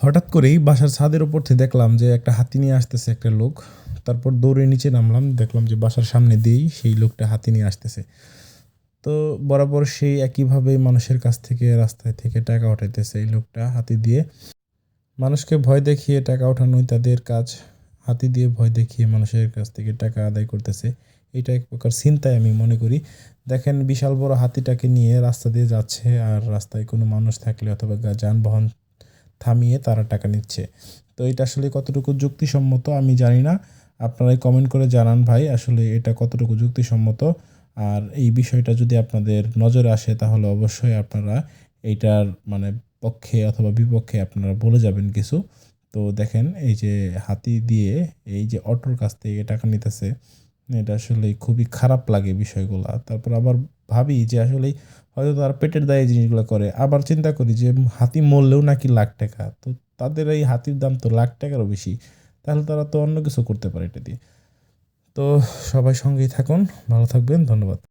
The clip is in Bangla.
হঠাৎ করেই বাসার ছাদের উপর থেকে দেখলাম যে একটা হাতি নিয়ে আসতেছে একটা লোক। তারপর দৌড়ে নিচে নামলাম, দেখলাম যে বাসার সামনে দিয়েই সেই লোকটা হাতি নিয়ে আসতেছে। তো বরাবর সেই একইভাবেই মানুষের কাছ থেকে রাস্তায় থেকে টাকা উঠাইতেছে এই লোকটা হাতি দিয়ে। মানুষকে ভয় দেখিয়ে টাকা ওঠানোই তাদের কাজ। হাতি দিয়ে ভয় দেখিয়ে মানুষের কাছ থেকে টাকা আদায় করতেছে। এটা এক প্রকার ছিনতাই আমি মনে করি। দেখেন বিশাল বড় হাতিটাকে নিয়ে রাস্তা দিয়ে যাচ্ছে, আর রাস্তায় কোনো মানুষ থাকলে অথবা যানবাহন থামিয়ে তারা টাকা নিচ্ছে। তো এটা আসলে কতটুকু যুক্তিসম্মত আমি জানি না। আপনারাই কমেন্ট করে জানান ভাই, আসলে এটা কতটুকু যুক্তিসম্মত। আর এই বিষয়টা যদি আপনাদের নজরে আসে তাহলে অবশ্যই আপনারা এইটার মানে পক্ষে অথবা বিপক্ষে আপনারা বলে যাবেন কিছু। তো দেখেন এই যে হাতি দিয়ে এই যে অটোর কাছ থেকে টাকা নিতেছে, এটা আসলে খুবই খারাপ লাগে বিষয়গুলা। তারপর আবার ভাবি যে আসলে হয়তো তারা পেটের দায়ে এই জিনিসগুলো করে। আবার চিন্তা করি যে হাতি মরলেও নাকি লাখ টাকা, তো তাদের এই হাতির দাম তো লাখ টাকারও বেশি। তাহলে তারা তো অন্য কিছু করতে পারে এটা দিয়ে। তো সবাই সঙ্গেই থাকুন, ভালো থাকবেন, ধন্যবাদ।